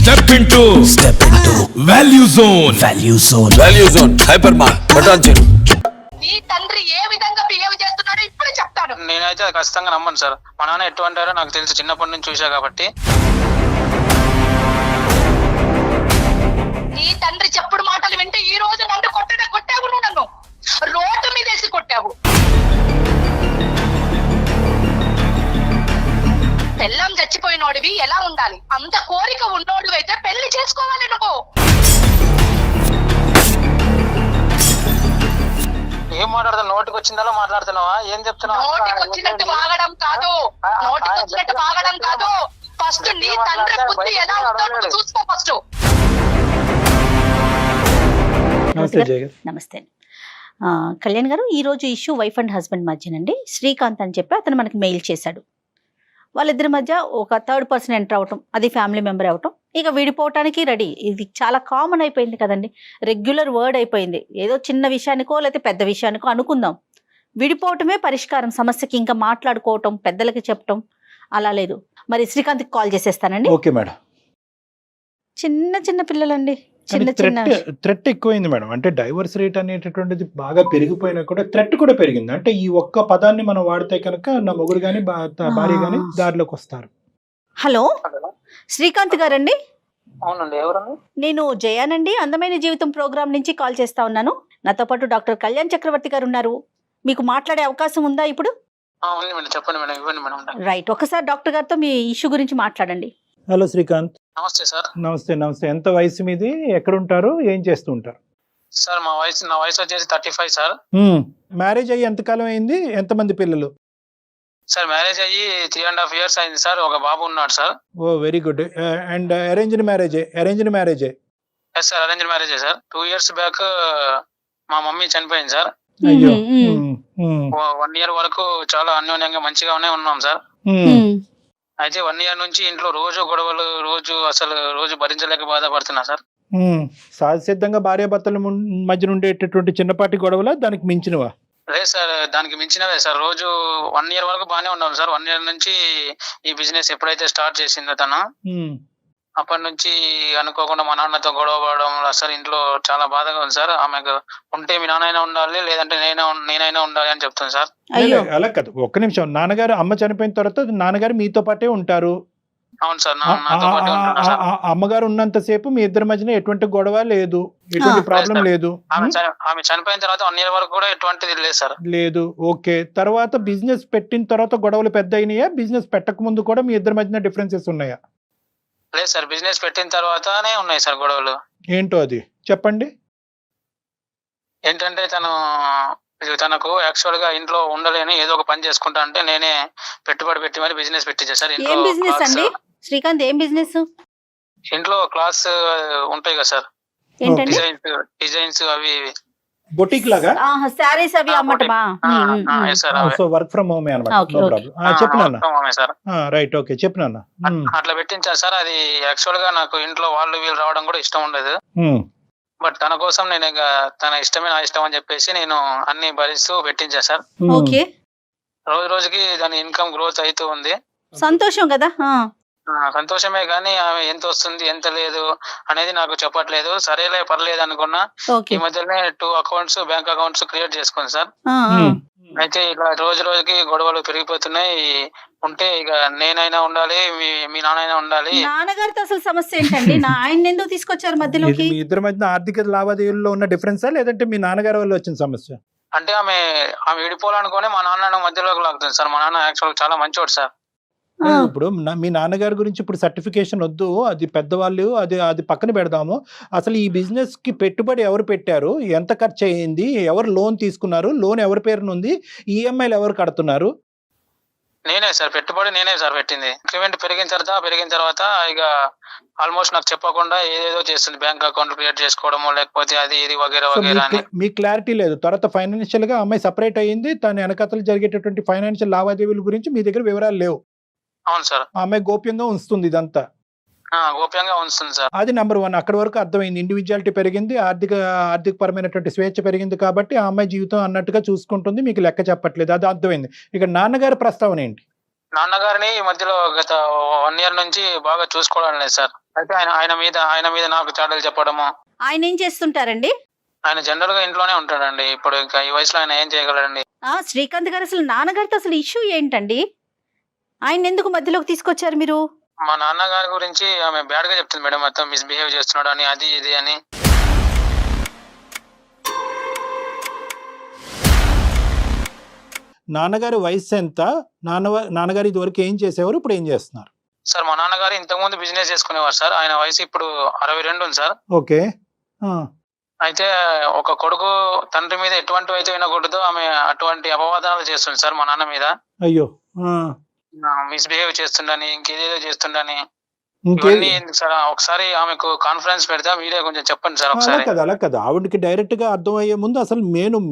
Step into Value Zone Hypermart Patancheru. నీ తండ్రి ఏ విధంగా బిహేవ్ చేస్తున్నాడో ఇప్పుడు చెప్తాను. నేనైతే అది ఖచ్చితంగా నమ్మను సార్. మా నాన్న ఎటువంటారో నాకు తెలుసు, చిన్నప్పటి నుంచి చూసా కాబట్టి. నీ తండ్రి చెప్పుడు మాటలు వింటే ఈ రోజు నన్ను కొట్టావు, నువ్వు నన్ను రోడ్డు మీద వేసి కొట్టావు. పెళ్ళం చచ్చిపోయినోడివి ఎలా ఉండాలి? అంత కోరిక ఉన్నోడు అయితే పెళ్లి చేసుకోవాలి నువ్వు. ఏం మాట్లాడతావు? నోటికి వచ్చిందలా మాట్లాడుతున్నావా? ఏం చెప్తున్నావు? నోటికి వచ్చినట్టు వాగడం కాదు, నోటికి వచ్చినట్టు వాగడం కాదు. ఫస్ట్ నీ తండ్రి బుద్ధి ఎలా ఉందో చూసుకో ఫస్ట్. నమస్తే కళ్యాణ్ గారు. ఈరోజు ఇష్యూ వైఫ్ అండ్ హస్బెండ్ మధ్యనండి. శ్రీకాంత్ అని చెప్పి అతను మనకి మెయిల్ చేశాడు. వాళ్ళిద్దరి మధ్య ఒక థర్డ్ పర్సన్ ఎంటర్ అవటం, అది ఫ్యామిలీ మెంబర్ అవటం, ఇక విడిపోవటానికి రెడీ. ఇది చాలా కామన్ అయిపోయింది కదండి, రెగ్యులర్ వర్డ్ అయిపోయింది. ఏదో చిన్న విషయానికో లేకపోతే పెద్ద విషయానికో అనుకుందాం, విడిపోవటమే పరిష్కారం సమస్యకి. ఇంకా మాట్లాడుకోవటం, పెద్దలకి చెప్పటం అలా లేదు. మరి శ్రీకాంత్కి కాల్ చేసేస్తానండి. Okay madam. చిన్న చిన్న పిల్లలండి, చిన్న చిన్న థ్రెట్ ఎక్కువైంది మేడం. అంటే డైవర్స్ రేట్ అనేటటువంటిది బాగా పెరిగిపోయినా కూడా థ్రెట్ కూడా పెరిగింది. అంటే ఈ ఒక్క పదాన్ని మనం వాడితే కనుక నా మొగుడు గాని భార్య గాని దారిలోకి వస్తారు. హలో శ్రీకాంత్ గారండి? అవునండి, ఎవరండి? నేను జయానండి, అందమైన జీవితం ప్రోగ్రామ్ నుంచి కాల్ చేస్తా ఉన్నాను. నాతో పాటు డాక్టర్ కళ్యాణ్ చక్రవర్తి గారు ఉన్నారు. మీకు మాట్లాడే అవకాశం ఉందా ఇప్పుడు? ఉంది మేడం, చెప్పండి మేడం, ఇవ్వండి మేడం. రైట్, ఒకసారి డాక్టర్ గారితో మీ ఇష్యూ గురించి మాట్లాడండి. హలో శ్రీకాంత్. నమస్తే సార్. నమస్తే. ఎంత వయసు మీది? ఎక్కడ ఉంటారు? ఏం చేస్తూ ఉంటారు? సార్ నా వయసు వచ్చేసి 35 సార్. మ్యారేజ్ అయ్యి ఎంతకాలం అయింది? ఎంతమంది పిల్లలు? సార్ మ్యారేజ్ అయ్యి 3.5 years అయింది సార్. ఒక బాబు ఉన్నాడు sir. Oh very good. And arranged మ్యారేజే? ఎస్ సార్, అరేంజ్డ్ మ్యారేజే సార్. 2 years బ్యాక్ మా మమ్మీ చనిపోయింది సార్. అయ్యో. 1 year వరకు చాలా అన్యోన్యంగా మంచిగానే ఉన్నాం సార్. అయితే 1 year నుంచి ఇంట్లో రోజు గొడవలు, రోజు భరించలేక బాధపడుతున్నా సార్. సహజసిద్ధంగా భార్యాభర్తల మధ్య ఉండేటటువంటి చిన్నపాటి గొడవలా, దానికి మించినవా? లేదు సార్, దానికి మించినవే సార్. రోజు 1 year వరకు బాగానే ఉన్నాం సార్. 1 year నుంచి ఈ బిజినెస్ ఎప్పుడైతే స్టార్ట్ చేసిందో తను, అప్పటి నుంచి అనుకోకుండా మా నాన్నతో గొడవ పడడం సార్. ఇంట్లో చాలా బాధగా ఉంది సార్. ఆమెకు ఉంటే మీ నాన్నైనా ఉండాలి, లేదంటే నేనైనా ఉండాలి అని చెప్తుంది సార్. అలా కాదు, ఒక్క నిమిషం. నాన్నగారు అమ్మ చనిపోయిన తర్వాత నాన్నగారు మీతో పాటే ఉంటారు. అవును సార్, నాతో పాటు ఉంటున్నా సార్. అమ్మగారు ఉన్నంతసేపు మీ ఇద్దరి మధ్యన ఎటువంటి గొడవ లేదు, ఎటువంటి ప్రాబ్లం లేదు. ఆమె చనిపోయిన తర్వాత 1 year వరకు కూడా ఎటువంటిది లేదు సార్. లేదు. ఓకే. తర్వాత బిజినెస్ పెట్టిన తర్వాత గొడవలు పెద్ద అయినాయా? బిజినెస్ పెట్టక ముందు కూడా మీ ఇద్దరి మధ్యన డిఫరెన్సెస్ ఉన్నాయా? లేదు సార్, బిజినెస్ పెట్టిన తర్వాతనే ఉన్నాయి సార్ గొడవలు. ఏంటో అది చెప్పండి. ఏంటంటే తనకు యాక్చువల్ గా ఇంట్లో ఉండలేని ఏదో ఒక పని చేసుకుంటా అంటే నేనే పెట్టుబడి పెట్టి మరి బిజినెస్ పెట్టించా సార్. ఏం బిజినెస్ అండి శ్రీకాంత్? ఏం బిజినెస్? ఇంట్లో క్లాస్ ఉంటాయి కదా సార్, ఏంటండి? డిజైన్స్ అవి బొటిక్ లాగా సారీస్ అవి అమ్మటమా? సో వర్క్ ఫ్రమ్ హోమ్ అన్నమాట. రైట్, ఓకే, చెప్పినా. అట్లా పెట్టించా సార్. అది యాక్చువల్ గా నాకు ఇంట్లో వీళ్ళు రావడం కూడా ఇష్టం ఉండదు. బట్ తన కోసం నేను తన ఇష్టమే నా ఇష్టం అని చెప్పేసి నేను అన్ని భరిస్తూ పెట్టించా సార్. ఓకే. రోజుకి దాని ఇన్కమ్ గ్రోత్ అవుతూ ఉంది. సంతోషం కదా? సంతోషమే, కానీ ఆమె ఎంత వస్తుంది ఎంత లేదు అనేది నాకు చెప్పట్లేదు. సరేలే పర్లేదు అనుకున్నా. ఈ మధ్యనే 2 accounts, బ్యాంక్ అకౌంట్స్ క్రియేట్ చేసుకుంది సార్. అయితే ఇలా రోజుకి గొడవలు పెరిగిపోతున్నాయి. ఉంటే ఇక నేనైనా ఉండాలి, మీ నాన్నైనా ఉండాలి. నాన్నగారితో అసలు సమస్య ఏంటండి? ఆయన ఎందుకు తీసుకొచ్చారు మధ్యలోకి? మీ ఇద్దరి మధ్య ఆర్థిక లావాదేవీల్లో ఉన్న డిఫరెన్సా, లేదంటే మీ నాన్నగారి వల్ల వచ్చిన సమస్య? అంటే ఆమె విడిపోవాలనుకుని మా నాన్న మధ్యలోకి లాగుతుంది సార్. మా నాన్న యాక్చువల్ చాలా మంచోడు సార్. ఇప్పుడు మీ నాన్నగారి గురించి ఇప్పుడు సర్టిఫికేషన్ వద్దు, అది పెద్దవాళ్ళు, అది పక్కన పెడదాము. అసలు ఈ బిజినెస్ కి పెట్టుబడి ఎవరు పెట్టారు, ఎంత ఖర్చు అయ్యింది, ఎవరు లోన్ తీసుకున్నారు, లోన్ ఎవరి పేరున ఉంది, ఈఎంఐలు ఎవరు కడుతున్నారు? నేనే సార్, పెట్టుబడి నేనే సార్ పెట్టింది. ఇంక్రిమెంట్ పెరిగిన తర్వాత ఇక ఆల్మోస్ట్ నాకు చెప్పకుండా ఏదేదో చేస్తుంది. బ్యాంక్ అకౌంట్ క్రియేట్ చేసుకోవడము, లేకపోతే అది ఇది వగేరా అని. మీ క్లారిటీ లేదు. తర్వాత ఫైనాన్షియల్ గా అమ్మాయి సపరేట్ అయ్యింది, తన వెనకతలు జరిగేటటువంటి ఫైనాన్షియల్ లావాదేవీల గురించి మీ దగ్గర వివరాలు లేవు. అవును సార్. ఆమె గోప్యంగా ఉంచుతుంది ఇదంతా. గోప్యంగా ఉంచుతుంది సార్. అది నెంబర్ 1. అక్కడి వరకు అర్థమైంది. ఇండివిజువాలిటీ పెరిగింది, ఆర్థిక పరమైనటువంటి స్వేచ్ఛ పెరిగింది, కాబట్టి ఆ అమ్మాయి జీవితం అన్నట్టుగా చూసుకుంటుంది, మీకు లెక్క చెప్పట్లేదు, అది అర్థమైంది. ఇక నాన్నగారి ప్రస్తావన ఏంటి? నాన్నగారిని ఈ మధ్యలో గత 1 year నుంచి బాగా చూసుకోవడం లేదు సార్. అయితే ఆయన మీద నాకు చాడలు చెప్పడము. ఆయన ఏం చేస్తుంటారండి? ఆయన జనరల్ గా ఇంట్లోనే ఉంటాడండి. ఇప్పుడు ఇంకా ఈ వయసులో ఆయన ఏం చేయగలడండి? శ్రీకాంత్ గారు అసలు నాన్నగారితో అసలు ఇష్యూ ఏంటండి? ఆయన ఎందుకు మధ్యలోకి తీసుకొచ్చారు మీరు? మా నాన్నగారి గురించి ఆమె బ్యాడ్ గా చెప్తుంది మేడం, మొత్తం మిస్బిహేవ్ చేస్తున్నాడు అని, అది ఇది అని. నాన్నగారి వయసు ఎంత? నాన్నగారు ఇదివరకు ఏం చేసేవారు, ఇప్పుడు ఏం చేస్తున్నారు? సార్ మా నాన్నగారు ఇంతకు ముందు బిజినెస్ చేసుకునేవారు సార్. ఆయన వయసు ఇప్పుడు 62 ఉంది సార్. ఓకే. అయితే ఒక కొడుకు తండ్రి మీద ఎటువంటివి అయితే వినకూడదు, ఆమె అటువంటి అపవాదాలు చేస్తుంది సార్ మా నాన్న మీద. అయ్యో. మిస్బిహేవ్ చేస్తుండని, ఇంకేదేదో చేస్తుండని. ఇవన్నీ ఎందుకు సార్? ఒకసారి ఆమెకు కాన్ఫరెన్స్ పెడతా, మీరే కొంచెం చెప్పండి సార్ ఒకసారి. అలా కదా, ఆవిడకి డైరెక్ట్ గా అర్థం అయ్యే ముందు అసలు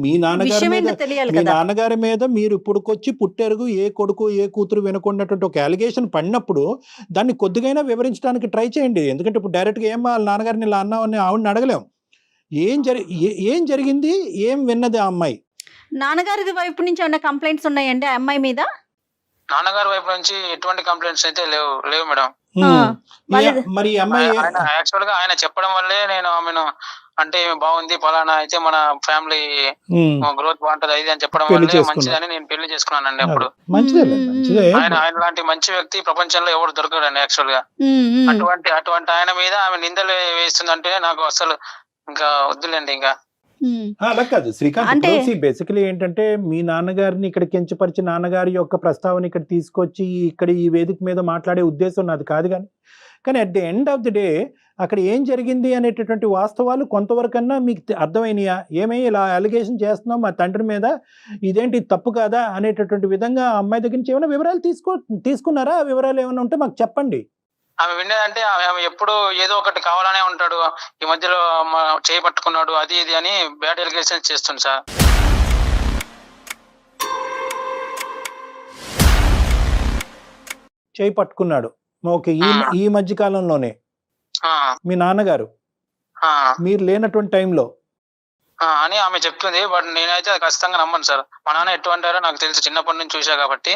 మీ నాన్నగారి మీద మీరు ఇప్పుడుకొచ్చి పుట్టెరుగు ఏ కొడుకు ఏ కూతురు వినకున్నటువంటి ఒక అలిగేషన్ పడినప్పుడు దాన్ని కొద్దిగైనా వివరించడానికి ట్రై చేయండి. ఎందుకంటే ఇప్పుడు డైరెక్ట్ గా ఏం వాళ్ళ నాన్నగారిని ఇలా అన్నావని ఆవిడని అడగలేం. ఏం జరిగింది, ఏం విన్నది ఆ అమ్మాయి? నాన్నగారి వైపు నుంచి ఏమైనా కంప్లైంట్స్ ఉన్నాయండి ఆ అమ్మాయి మీద? నాన్నగారి వైపు నుంచి ఎటువంటి కంప్లైంట్స్ అయితే లేవు మేడం. మరి అమ్మాయి యాక్చువల్ గా ఆయన చెప్పడం వల్లే నేను ఆమెను, అంటే బాగుంది పలానా అయితే మన ఫ్యామిలీ గ్రోత్ బాగుంటది అది అని చెప్పడం వల్లే మంచిదని నేను పెళ్లి చేసుకున్నానండి. అప్పుడు ఆయన లాంటి మంచి వ్యక్తి ప్రపంచంలో ఎవరు దొరకడండి యాక్చువల్ గా. అటువంటి ఆయన మీద ఆమె నిందలు వేస్తుందంటే నాకు అసలు ఇంకా వద్దులేండి. ఇంకా అలా కాదు శ్రీకాంత్, బేసికలీ ఏంటంటే మీ నాన్నగారిని ఇక్కడ కించపరిచి నాన్నగారి యొక్క ప్రస్తావన ఇక్కడ తీసుకొచ్చి ఇక్కడ ఈ వేదిక మీద మాట్లాడే ఉద్దేశం నాది కాదు. కానీ at the end of the day అక్కడ ఏం జరిగింది అనేటటువంటి వాస్తవాలు కొంతవరకన్నా మీకు అర్థమైనయా? ఏమై ఇలా అలిగేషన్ చేస్తున్నాం మా తండ్రి మీద, ఇదేంటి తప్పు కాదా అనేటటువంటి విధంగా అమ్మాయి దగ్గర నుంచి ఏమైనా వివరాలు తీసుకున్నారా? ఆ వివరాలు ఏమైనా ఉంటే మాకు చెప్పండి. ఆమె వినేదంటే ఆమె ఎప్పుడు ఏదో ఒకటి కావాలనే ఉంటాడు, ఈ మధ్యలో చేయి పట్టుకున్నాడు అది ఇది అని బ్యాడ్ ఎలిగేషన్స్ చేస్తుంది సార్. చేయి పట్టుకున్నాడు. ఓకే. ఈ మధ్య కాలంలోనే మీ నాన్నగారు మీరు లేనటువంటి టైంలో అని ఆమె చెప్తుంది. బట్ నేనైతే ఖచ్చితంగా నమ్మను సార్. మా నాన్న ఎటువంటారో నాకు తెలుసు, చిన్నప్పటి నుంచి చూసా కాబట్టి.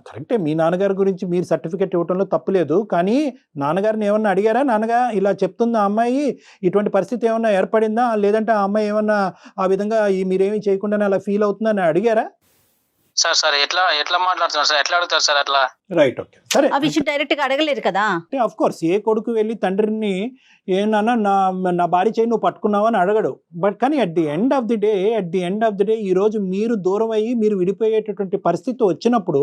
కరెక్టే, మీ నాన్నగారి గురించి మీరు సర్టిఫికెట్ ఇవ్వడంలో తప్పులేదు. కానీ నాన్నగారిని ఏమన్నా అడిగారా? నాన్నగా ఇలా చెప్తుందా అమ్మాయి, ఇటువంటి పరిస్థితి ఏమన్నా ఏర్పడిందా, లేదంటే ఆ అమ్మాయి ఏమన్నా ఆ విధంగా మీరేమీ చేయకుండానే అలా ఫీల్ అవుతుందని అడిగారా? సార్ ఎట్లా మాట్లాడుతున్నారు సార్, ఎట్లా అడుగుతారు సార్ అట్లా? రైట్, ఓకే, సరే. ఆ విషయం డైరెక్ట్ గా అడగలేదు కదా. ఆఫ్ కోర్స్ ఏ కొడుకు వెళ్ళి తండ్రిని ఏమన్నా నా భార్య చేయి నువ్వు పట్టుకున్నావు అని అడగడు. బట్ కానీ at the end of the day ఈ రోజు మీరు దూరం అయ్యి మీరు విడిపోయేటటువంటి పరిస్థితి వచ్చినప్పుడు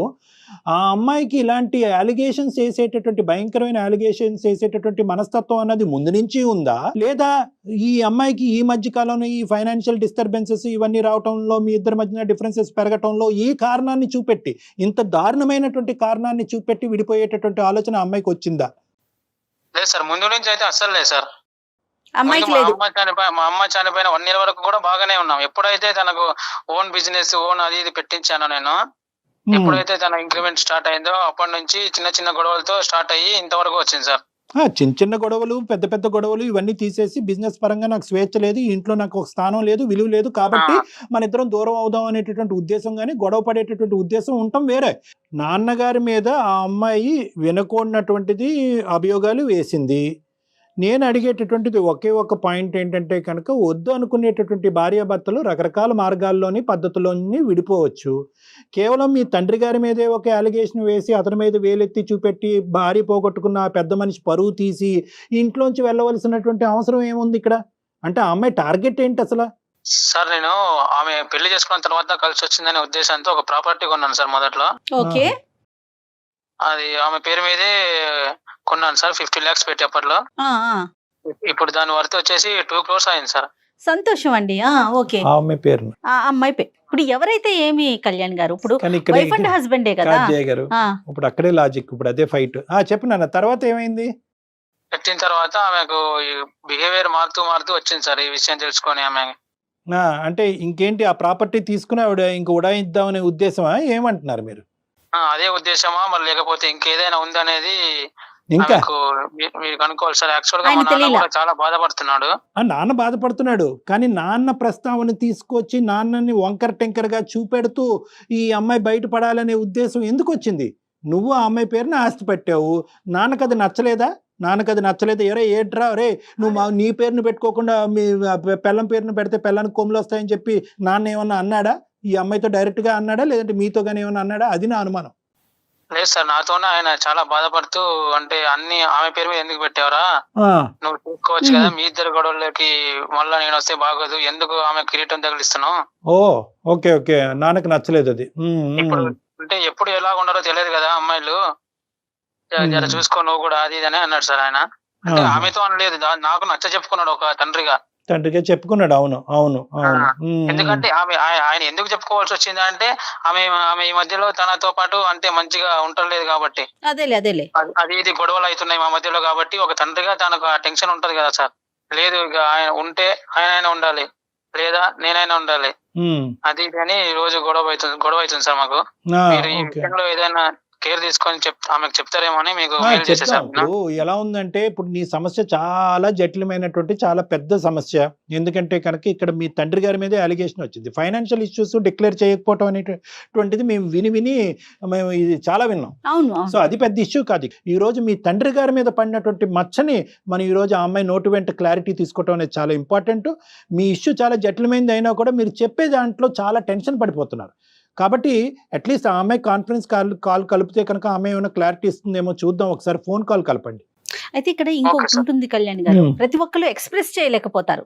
ఆ అమ్మాయికి ఇలాంటి అలిగేషన్స్ వేసేటటువంటి భయంకరమైన అలిగేషన్స్ వేసేటటువంటి మనస్తత్వం అన్నది ముందు నుంచి ఉందా, లేదా ఈ అమ్మాయికి ఈ మధ్య కాలంలో ఈ ఫైనాన్షియల్ డిస్టర్బెన్సెస్ ఇవన్నీ రావటంలో మీ ఇద్దరి మధ్యన డిఫరెన్సెస్ పెరగటంలో ఈ కారణాన్ని చూపెట్టి, ఇంత దారుణమైనటువంటి కారణాన్ని చూపెట్టి విడిపోయేటటువంటి ఆలోచన అమ్మాయికి వచ్చిందా? లేదు సార్, ముందు నుంచి అయితే అస్సలు లేదు సార్. అమ్మాయికి మా అమ్మ చనిపోయిన 1 year వరకు కూడా బాగానే ఉన్నాం. ఎప్పుడైతే తనకు ఓన్ బిజినెస్ అది ఇది పెట్టించానో నేను, ఎప్పుడైతే తన ఇంక్రిమెంట్ స్టార్ట్ అయిందో అప్పటి నుంచి చిన్న గొడవలతో స్టార్ట్ అయ్యి ఇంతవరకు వచ్చింది సార్. చిన్న గొడవలు పెద్ద గొడవలు ఇవన్నీ తీసేసి బిజినెస్ పరంగా నాకు స్వేచ్ఛ లేదు, ఇంట్లో నాకు ఒక స్థానం లేదు, విలువ లేదు, కాబట్టి మన ఇద్దరం దూరం అవుదాం అనేటటువంటి ఉద్దేశం కానీ గొడవ పడేటటువంటి ఉద్దేశం ఉండటం వేరే. నాన్నగారి మీద ఆ అమ్మాయి వినకూడనటువంటిది అభియోగాలు వేసింది. నేను అడిగేటటువంటిది ఒకే ఒక పాయింట్ ఏంటంటే కనుక, వద్దు అనుకునేటటువంటి భార్యాభర్తలు రకరకాల మార్గాల్లోని పద్ధతుల్లోని విడిపోవచ్చు. కేవలం మీ తండ్రి గారి మీదే ఒక అలిగేషన్ వేసి అతని మీద వేలెత్తి చూపెట్టి భార్య పోగొట్టుకున్న ఆ పెద్ద మనిషి పరువు తీసి ఇంట్లోంచి వెళ్ళవలసినటువంటి అవసరం ఏముంది ఇక్కడ? అంటే ఆ అమ్మాయి టార్గెట్ ఏంటి అసలు? సార్ నేను ఆమె పెళ్లి చేసుకున్న తర్వాత కలిసి వచ్చిందనే ఉద్దేశంతో ఒక ప్రాపర్టీ కొన్నాను సార్ మొదట్లో. ఓకే. అది ఆమె పేరు మీదే కొన్నాను సార్, 50 lakhs పెట్టి అప్పట్లో. ఇప్పుడు దాని వర్త్ వచ్చేసి 2 crores అయింది సార్. సంతోషం అండి. ఓకే. అమ్మాయి పేరు అమ్మాయి పేరు ఇప్పుడు ఎవరైతే ఏమి కళ్యాణ్ గారు, ఇప్పుడు వైఫ్ అండ్ హస్బెండే కదా. ఇప్పుడు అక్కడే లాజిక్, ఇప్పుడు అదే ఫైట్. చెప్పినా తర్వాత ఏమైంది? పెట్టిన తర్వాత ఆమెకు బిహేవియర్ మారుతూ వచ్చింది సార్. ఈ విషయం తెలుసుకొని ఆమె అంటే ఇంకేంటి, ఆ ప్రాపర్టీ తీసుకుని ఆవిడ ఇంక ఉడాయిద్దామనే ఉద్దేశమా? ఏమంటున్నారు మీరు? అదే ఉద్దేశమా మరి లేకపోతే ఇంకేదైనా ఉందనేది ఇంకా మీరు కనుక్కోవాలి సార్. యాక్చువల్ గా మా నాన్న కూడా చాలా బాధపడుతున్నాడు. నాన్న బాధపడుతున్నాడు, కానీ నాన్న ప్రస్తావన తీసుకొచ్చి నాన్నని వంకర టెంకర్ గా చూపెడుతూ ఈ అమ్మాయి బయటపడాలనే ఉద్దేశం ఎందుకు వచ్చింది? నువ్వు ఆ అమ్మాయి పేరున ఆస్తి పెట్టావు, నాన్నకు అది నచ్చలేదా? ఎరే ఏట్రా రే నువ్వు నీ పేరును పెట్టుకోకుండా మీ పెళ్ళం పేరును పెడితే పెళ్ళానికి కొమ్ములు వస్తాయని చెప్పి నాన్న ఏమన్నా అన్నాడా? ఈ అమ్మాయితో డైరెక్ట్ గా అన్నాడా, లేదంటే మీతో కానీ ఏమన్నా అన్నాడా? అది నా అనుమానం. లేదు సార్, నాతోనే ఆయన చాలా బాధపడుతూ, అంటే అన్ని ఆమె పేరు మీద ఎందుకు పెట్టావరా, నువ్వు చూసుకోవచ్చు కదా, మీ ఇద్దరు గొడవలకి మళ్ళా నేను వస్తే బాగోదు, ఎందుకు ఆమె కిరీటం తగిలిస్తున్నావు. ఓ ఓకే ఓకే, నాన్నకు నచ్చలేదు అది. ఇప్పుడు అంటే ఎప్పుడు ఎలా ఉన్నారో తెలియదు కదా అమ్మాయిలు, జర చూసుకో నువ్వు కూడా, అది ఇది అని అన్నాడు సార్ ఆయన. అంటే ఆమెతో అనలేదు, నాకు నచ్చ చెప్పుకున్నాడు ఒక తండ్రిగా చెప్పుకున్నాడు. అవును అవును అవును. ఎందుకంటే ఆయన ఎందుకు చెప్పుకోవాల్సి వచ్చింది అంటే, ఆమె ఈ మధ్యలో తనతో పాటు అంటే మంచిగా ఉండలేదు కాబట్టి, అది ఇది గొడవలు అవుతున్నాయి మా మధ్యలో కాబట్టి, ఒక తండ్రిగా తనకు ఆ టెన్షన్ ఉంటది కదా సార్. లేదు ఇక ఆయన ఉంటే ఆయన ఉండాలి, లేదా నేనైనా ఉండాలి, అది ఇది అని రోజు గొడవ అవుతుంది సార్ మాకు. మీరు ఈ విషయంలో ఏదైనా కేర్ తీసుకొని ఆమెకు చెప్తారేమో అని మీకు మెయిల్ చేసేసాను. ఇప్పుడు ఎలా ఉందంటే, ఇప్పుడు నీ సమస్య చాలా జటిలమైనటువంటి చాలా పెద్ద సమస్య. ఎందుకంటే కనుక ఇక్కడ మీ తండ్రి గారి మీదే అలిగేషన్ వచ్చింది. ఫైనాన్షియల్ ఇష్యూస్ డిక్లేర్ చేయకపోవటం అనేటువంటిది మేము మేము ఇది చాలా విన్నాం. సో అది పెద్ద ఇష్యూ కాదు. ఈ రోజు మీ తండ్రి గారి మీద పడినటువంటి మచ్చని మనం ఈ రోజు ఆ అమ్మాయి నోటు వెంట క్లారిటీ తీసుకోవటం అనేది చాలా ఇంపార్టెంట్. మీ ఇష్యూ చాలా జటిలమైనది అయినా కూడా మీరు చెప్పే దాంట్లో చాలా టెన్షన్ పడిపోతున్నారు. కాబట్టి అట్లీస్ట్ ఆ అమ్మాయి కాన్ఫరెన్స్ కాల్ కలిపితే కనుక ఆమె ఏమైనా క్లారిటీ ఇస్తుందేమో చూద్దాం. ఒకసారి ఫోన్ కాల్ కలపండి. అయితే ఇక్కడ ఇంకొకటి ఉంటుంది కళ్యాణ్ గారు, ప్రతి ఒక్కరు ఎక్స్ప్రెస్ చేయలేకపోతారు.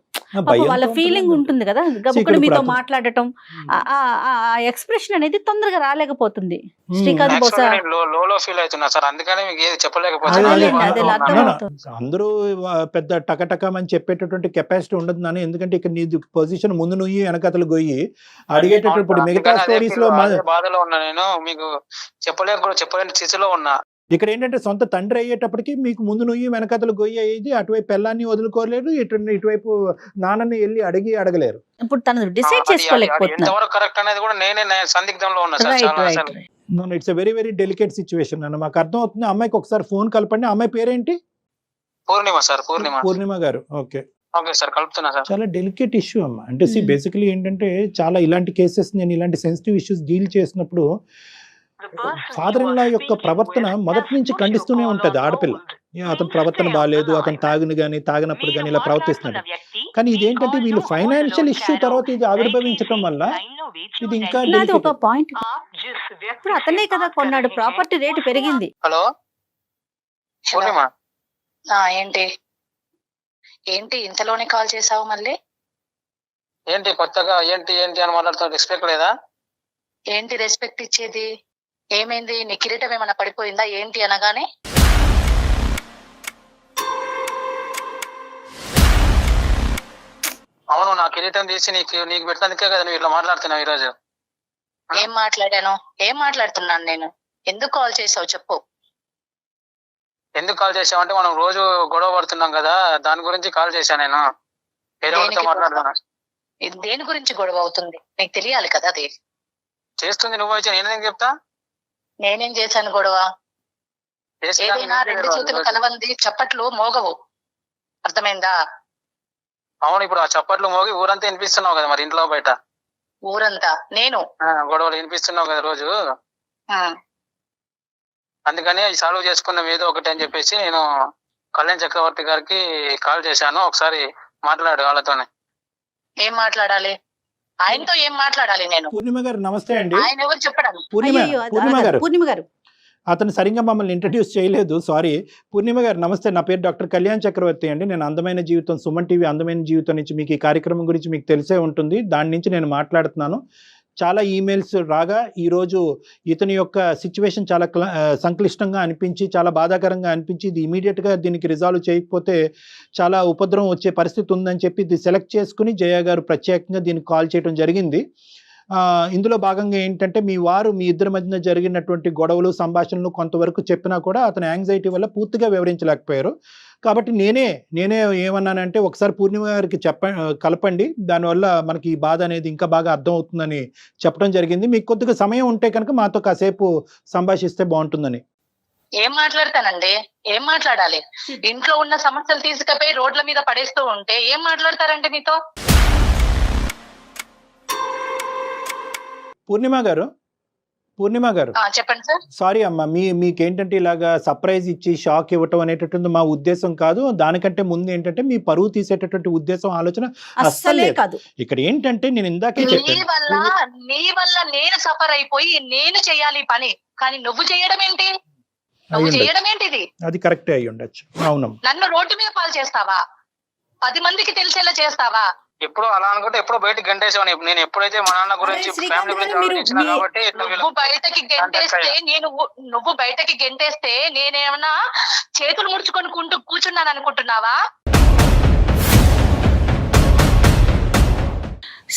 వాళ్ళ ఫీలింగ్ ఉంటుంది కదా, గబుక్కుడు మీతో మాట్లాడటం, ఆ ఎక్స్ప్రెషన్ అనేది తొందరగా రాలేకపోతుంది. శ్రీకాంత్ బహుశా ఫీల్ అవుతున్నా సార్, అందుకని మీకు ఏది చెప్పలేకపోతున్నా. అందరూ పెద్ద టకటకమని చెప్పేటటువంటి కెపాసిటీ ఉండదు నాన్న. ఎందుకంటే ఇక్కడ నీ పొజిషన్ ముందు నువ్వు వెనకతలు గొయ్యి అడిగేటప్పుడు మిగతా స్టోరీస్ లో బాధలో ఉన్నా నేను, మీకు చెప్పలేని స్థితిలో ఉన్నా. ఇక్కడ ఏంటంటే సొంత తండ్రి అయ్యేటప్పటికి మీకు ముందు నుయ్యి వెనకతలు గొయ్యి అయ్యేది, అటువైపు పెళ్ళాన్ని వదులుకోలేరు, ఇటువైపు నాన్నని వెళ్ళి అడగలేరు. ఇప్పుడు తను డిసైడ్ చేసుకోలేకపోతున్నారు. కరెక్ట్ అనేది కూడా నేనే సందిగ్ధంలో ఉన్నా sir. It's very very delicate situation అన్న, మాకు అర్థం అవుతుంది. అమ్మాయికి ఒకసారి ఫోన్ కలపండి. అమ్మాయి పేరేంటి? పూర్ణిమ సార్. పూర్ణిమ గారు. ఓకే ఓకే సార్, కలుపుతున్నా సార్. చాలా డెలికేట్ ఇష్యూ అమ్మ. అంటే బేసికలీ ఏంటంటే చాలా ఇలాంటి కేసెస్, నేను ఇలాంటి సెన్సిటివ్ ఇష్యూస్ డీల్ చేసినప్పుడు ఫాదర్ ఇన్ లా యొక్క ప్రవర్తన మొదటి నుంచి ఖండిస్తూనే ఉంటది ఆడపిల్ల. అతని ప్రవర్తన బాగాలేదు, అతను తాగినప్పుడు కానీ ఇలా ప్రవర్తిస్తున్నాడు. కానీ ఇదేంటంటే వీళ్ళు ఫైనాన్షియల్ ఇష్యూ తర్వాత ఇది ఆవిర్భవించడం వల్ల ఇది ఇంకా ఒక పాయింట్. ఇప్పుడు అతనే కదా కొన్నాడు, ప్రాపర్టీ రేటు పెరిగింది. హలో ఏంటి ఇంతలోనే కాల్ చేసావు మళ్ళీ? ఏంటి కొత్తగా ఏంటి అని మాట్లాడుతున్నా, రెస్పెక్ట్ లేదా? ఏంటి రెస్పెక్ట్ ఇచ్చేది? ఏమైంది? నీ కిరీటం ఏమైనా పడిపోయిందా ఏంటి అనగానే? అవును, నా కిరీటం తీసి నీకు పెట్టినందుకే కదా నువ్వు ఇట్లా మాట్లాడుతున్నావు ఈ రోజు. ఏం మాట్లాడుతున్నాను నేను? ఎందుకు కాల్ చేసావు చెప్పు. ఎందుకు కాల్ చేసావు అంటే, మనం రోజు గొడవ పడుతున్నాం కదా, దాని గురించి కాల్ చేశాను నేను. మాట్లాడుతున్నా. దేని గురించి గొడవ అవుతుంది నీకు తెలియాలి కదా. అది చేస్తుంది నువ్వు, నేనేం చెప్తా? నేనేం చేశాను గొడవ? ఏదైనా రెండు చేతులు కలవంది చప్పట్లు మోగవు, అర్థమైందా? అవును, ఇప్పుడు ఆ చప్పట్లు మోగి ఊరంతా వినిపిస్తున్నావు కదా, మరి ఇంట్లో బయట ఊరంతా నేను గొడవలు వినిపిస్తున్నావు కదా రోజు. అందుకని సాల్వ్ చేసుకున్నాం ఏదో ఒకటి అని చెప్పేసి నేను కళ్యాణ్ చక్రవర్తి గారికి కాల్ చేశాను. ఒకసారి మాట్లాడు వాళ్ళతోనే. ఏం మాట్లాడాలి? ఆయనతో ఏం మాట్లాడాలి నేను? పూర్ణిమ గారు నమస్తే అండి. ఆయన ఎవరు చెప్పడానికి? పూర్ణిమ గారు అతను సరిగ్గా మమ్మల్ని ఇంట్రడ్యూస్ చేయలేదు, సారీ. పూర్ణిమ గారు నమస్తే, నా పేరు డాక్టర్ కళ్యాణ్ చక్రవర్తి అండి. నేను అందమైన జీవితం, సుమన్ టీవీ అందమైన జీవితం నుంచి మీకు ఈ కార్యక్రమం గురించి మీకు తెలిసే ఉంటుంది, దాని నుంచి నేను మాట్లాడుతున్నాను. చాలా ఈమెయిల్స్ రాగా ఈరోజు ఇతని యొక్క సిచ్యువేషన్ చాలా సంక్లిష్టంగా అనిపించి, చాలా బాధాకరంగా అనిపించి, ఇది ఇమీడియట్గా దీనికి రిజాల్వ్ చేయకపోతే చాలా ఉపద్రవం వచ్చే పరిస్థితి ఉందని చెప్పి ఇది సెలెక్ట్ చేసుకుని జయ గారు ప్రత్యేకంగా దీనికి కాల్ చేయడం జరిగింది. ఇందులో భాగంగా ఏంటంటే, మీ ఇద్దరి మధ్యన జరిగినటువంటి గొడవలు సంభాషణలు కొంతవరకు చెప్పినా కూడా అతని యాంగ్జైటీ వల్ల పూర్తిగా వివరించలేకపోయారు. కాబట్టి నేనే ఏమన్నానంటే, ఒకసారి పూర్ణిమ గారికి కలపండి, దానివల్ల మనకి ఈ బాధ అనేది ఇంకా బాగా అర్థం అవుతుందని చెప్పడం జరిగింది. మీకు కొద్దిగా సమయం ఉంటే కనుక మాతో కాసేపు సంభాషిస్తే బాగుంటుందని. ఏం మాట్లాడతానండి? ఏం మాట్లాడాలి? ఇంట్లో ఉన్న సమస్యలు తీసుకుపోయి రోడ్ల మీద పడేస్తూ ఉంటే ఏం మాట్లాడతారండి మీతో? పూర్ణిమ గారు పూర్ణిమ గారు చెప్పండి సార్. సారీ అమ్మా, మీకేంటంటే ఇలాగా సర్ప్రైజ్ ఇచ్చి షాక్ ఇవ్వటం అనేటటువంటి మా ఉద్దేశం కాదు. దానికంటే ముందు ఏంటంటే మీ పరువు తీసేటటువంటి ఉద్దేశం ఆలోచన అస్సలే కాదు. ఇక్కడ ఏంటంటే నేను ఇందాకే నీ చెప్పాను, వల్ల నేను సఫర్ అయిపోయి నేను చేయాలి ఈ పని, కానీ నువ్వు చేయడం ఏంటి? నువ్వు అయ్యుండొచ్చు. చేయడం ఏంటిది? అది కరెక్టే అయ్యి ఉండొచ్చు. అవునమ్మా. నన్ను రోడ్డు మీద పాలు చేస్తావా? 10 మందికి తెలిసేలా చేస్తావా? ఎప్పుడు అలా అనుకుంటే ఎప్పుడు బయటకు గంటేసేవాడిని. నేను ఎప్పుడైతే మా నాన్న గురించి శ్రీకాంత్ ఫ్యామిలీ గురించి గారు, ఆలోచించిన మీరు- కాబట్టి నువ్వు బయటకి గెంటేస్తే నేనేమన్నా చేతులు ముడుచుకొని కూర్చున్నాను అనుకుంటున్నావా?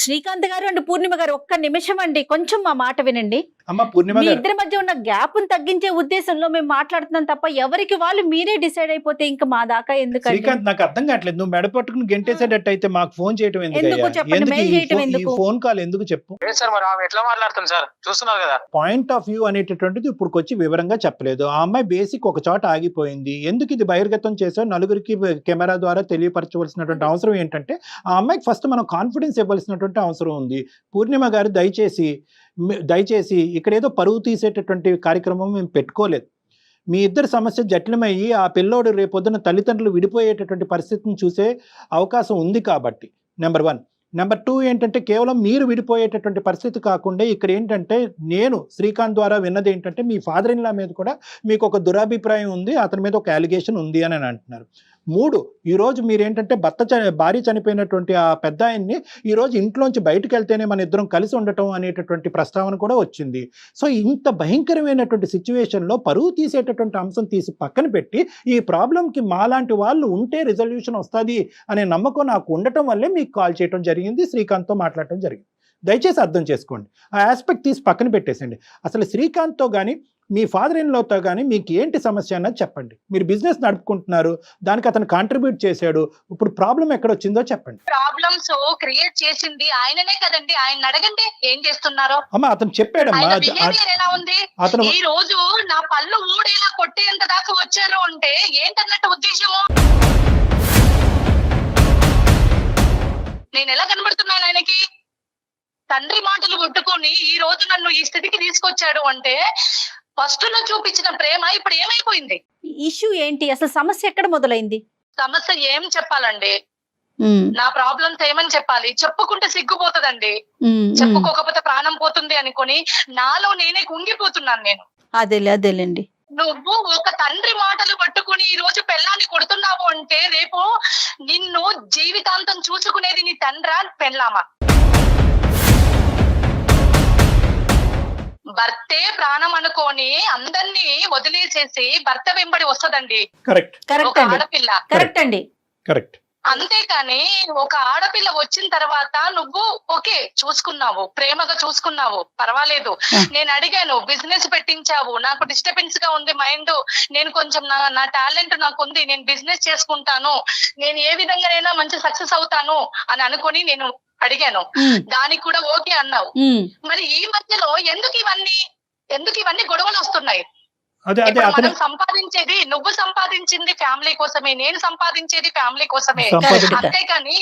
శ్రీకాంత్ గారు అండ్ పూర్ణిమ గారు ఒక్క నిమిషం అండి, కొంచెం మా మాట వినండి. అమ్మ పూర్ణిమ మీ గారు, ఇద్దరి మధ్య ఉన్న గ్యాప్ తగ్గించే ఉద్దేశంలో మేము మాట్లాడుతున్నాం తప్ప ఎవరికి వాళ్ళు మీరే డిసైడ్ అయిపోతే ఇంకా మా దాకా ఎందుకండి? శ్రీకాంత్ నాకు అర్థం కావట్లేదు. నువ్వు మెడ పట్టుకుని గెంటేసేటట్టు అయితే మాకు ఫోన్ చేయటం ఎందుకు ఎందుకు? చెప్పండి, మెయిల్ చేయటం ఎందుకు? ఫోన్ కాల్ ఎందుకు చెప్పు. లేదు సార్, మరి ఆమె ఎట్లా మాట్లాడుతుంది సార్, చూస్తున్నారు కదా. పాయింట్ ఆఫ్ వ్యూ అనేటటువంటిది ఇప్పుడు వచ్చి వివరంగా చెప్పలేదు. ఆ అమ్మాయి బేసిక్ ఒక చోట ఆగిపోయింది. ఎందుకు ఇది బహిర్గతం చేసో నలుగురికి కెమెరా ద్వారా తెలియపరచవలసినటువంటి అవసరం ఏంటంటే ఆ అమ్మాయికి ఫస్ట్ మనం కాన్ఫిడెన్స్ ఇవ్వాల్సినటువంటి అవసరం ఉంది. పూర్ణిమ గారు దయచేసి ఇక్కడ ఏదో పరువు తీసేటటువంటి కార్యక్రమం మేము పెట్టుకోలేదు. మీ ఇద్దరి సమస్య జటిలమయ్యి ఆ పిల్లోడు రేపొద్దున తల్లిదండ్రులు విడిపోయేటటువంటి పరిస్థితిని చూసే అవకాశం ఉంది కాబట్టి నెంబర్ 1. నెంబర్ 2 ఏంటంటే కేవలం మీరు విడిపోయేటటువంటి పరిస్థితి కాకుండా ఇక్కడ ఏంటంటే నేను శ్రీకాంత్ ద్వారా విన్నది ఏంటంటే మీ ఫాదర్ ఇన్ లా మీద కూడా మీకు ఒక దురాభిప్రాయం ఉంది, అతని మీద ఒక అలిగేషన్ ఉంది అని అంటున్నారు. 3, ఈరోజు మీరేంటంటే భార్య చనిపోయినటువంటి ఆ పెద్ద ఆయన్ని ఈరోజు ఇంట్లోంచి బయటకు వెళ్తేనే మన ఇద్దరం కలిసి ఉండటం అనేటటువంటి ప్రస్తావన కూడా వచ్చింది. సో ఇంత భయంకరమైనటువంటి సిచ్యువేషన్లో పరువు తీసేటటువంటి అంశం తీసి పక్కన పెట్టి ఈ ప్రాబ్లంకి మాలాంటి వాళ్ళు ఉంటే రిజల్యూషన్ వస్తుంది అనే నమ్మకం నాకు ఉండటం వల్లే మీకు కాల్ చేయడం జరిగింది, శ్రీకాంత్తో మాట్లాడటం జరిగింది. దయచేసి అర్థం చేసుకోండి. ఆ ఆస్పెక్ట్ తీసి పక్కన పెట్టేసండి. అసలు శ్రీకాంత్తో కానీ మీ ఫాదర్ ఇన్ లాతో కానీ మీకు ఏంటి సమస్య అన్నది చెప్పండి. మీరు బిజినెస్ నడుపుకుంటున్నారు, దానికి అతను కాంట్రిబ్యూట్ చేశాడు, ఇప్పుడు ప్రాబ్లం ఎక్కడ వచ్చిందో చెప్పండి. ప్రాబ్లమ్స్ క్రియేట్ చేసింది ఆయననే కదండి, ఆయన అడగండి ఏం చేస్తున్నారో. అమ్మ అతను చెప్పాడమ్మా. ఆయన బిహేవియర్ ఎలా ఉంది? అతను ఈ రోజు నా పళ్ళు ఊడేలా కొట్టేంత దాకా వచ్చారు అంటే ఏంటన్నట్టు ఉద్దేశము? నేను ఎలా కనబడుతున్నాను ఆయనకి? తండ్రి మాటలు కొట్టుకొని ఈ రోజు నన్ను ఈ స్థితికి తీసుకొచ్చాడు అంటే ఫస్ట్ లో చూపించిన ప్రేమ ఇప్పుడు ఏమైపోయింది? ఇష్యూ ఏంటి అసలు? సమస్య ఎక్కడ మొదలైంది? సమస్య ఏం చెప్పాలండి? నా ప్రాబ్లమ్స్ ఏమని చెప్పాలి? చెప్పుకుంటే సిగ్గుపోతుందండి, చెప్పుకోకపోతే ప్రాణం పోతుంది అనుకొని నాలో నేనే కుంగిపోతున్నాను నేను. అదేలేండి. నువ్వు ఒక తండ్రి మాటలు పట్టుకుని ఈ రోజు పెళ్ళాన్ని కొడుతున్నావు అంటే రేపు నిన్ను జీవితాంతం చూసుకునేది నీ తండ్రా పెళ్ళామా? భర్తే ప్రాణం అనుకోని అందరినీ వదిలేసేసి భర్త వెంబడి వస్తదండి ఒక ఆడపిల్ల. కరెక్ట్ అండి. కరెక్ట్. అంతేకాని ఒక ఆడపిల్ల వచ్చిన తర్వాత నువ్వు ఓకే చూసుకున్నావు, ప్రేమగా చూసుకున్నావు, పర్వాలేదు. నేను అడిగాను, బిజినెస్ పెట్టించావు, నాకు డిస్టర్బెన్స్ గా ఉంది మైండ్, నేను కొంచెం నా టాలెంట్ నాకు ఉంది, నేను బిజినెస్ చేసుకుంటాను, నేను ఏ విధంగానైనా మంచి సక్సెస్ అవుతాను అని అనుకుని నేను అడిగాను. దానికి కూడా ఓకే అన్నావు. మరి ఈ మధ్యలో ఎందుకు ఇవన్నీ గొడవలు వస్తున్నాయి? మనం సంపాదించేది, నువ్వు సంపాదించింది ఫ్యామిలీ కోసమే, నేను సంపాదించేది ఫ్యామిలీ కోసమే. అంతేకాని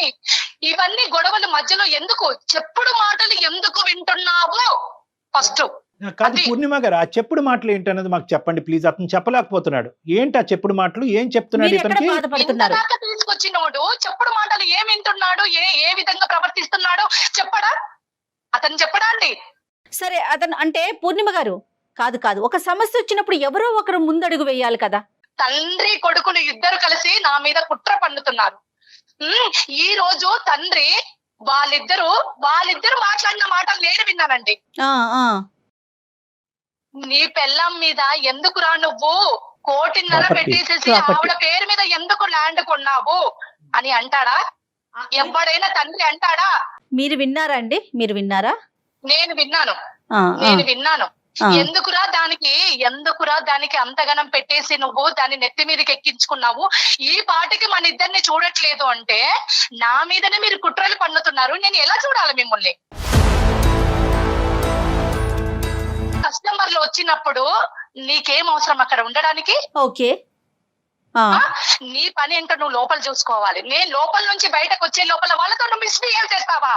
ఇవన్నీ గొడవల మధ్యలో ఎందుకు? చెప్పుడు మాటలు ఎందుకు వింటున్నావు? ఫస్ట్ కాదు పూర్ణిమ గారు, ఆ చెప్పుడు మాటలు ఏంటి అన్నది మాకు చెప్పండి ప్లీజ్. అతను చెప్పలేకపోతున్నాడు. ఏంటి ఆ చెప్పుడు మాటలు? ఏం చెప్తున్నాడు ఇతనికి? తీసుకొచ్చినోడు చెప్పుడు మాటలు ఏం వింటున్నాడు, ఏ విధంగా ప్రవర్తిస్తున్నాడో చెప్పడా? అతను చెప్పడా అండి? సరే, అతను అంటే పూర్ణిమ గారు కాదు, ఒక సమస్య వచ్చినప్పుడు ఎవరో ఒకరు ముందడుగు వేయాలి కదా. తండ్రి కొడుకులు ఇద్దరు కలిసి నా మీద కుట్ర పన్నుతున్నారు. ఈ రోజు తండ్రి వాళ్ళిద్దరు మాట్లాడిన మాటలు నేను విన్నానండి. నీ పెళ్ళాం మీద ఎందుకురా నువ్వు 1.5 కోటి పెట్టేసేసి ఆవిడ పేరు మీద ఎందుకు ల్యాండ్ కొన్నావు అని అంటాడా? ఎవడైనా తండ్రి అంటాడా? మీరు విన్నారా అండి? మీరు విన్నారా? నేను విన్నాను. ఎందుకురా దానికి అంతగనం పెట్టేసి నువ్వు దాన్ని నెత్తి మీదకి ఎక్కించుకున్నావు? ఈ పాటికి మన ఇద్దరిని చూడట్లేదు అంటే నా మీదనే మీరు కుట్రలు పన్నుతున్నారు. నేను ఎలా చూడాలి మిమ్మల్ని? కస్టమర్లు వచ్చినప్పుడు నీకేం అవసరం అక్కడ ఉండడానికి? ఓకే, నీ పని ఏంటో నువ్వు లోపల చూసుకోవాలి. నేను లోపల నుంచి బయటకు వచ్చే లోపల వాళ్ళతో నువ్వు మిస్బిహేవ్ చేస్తావా?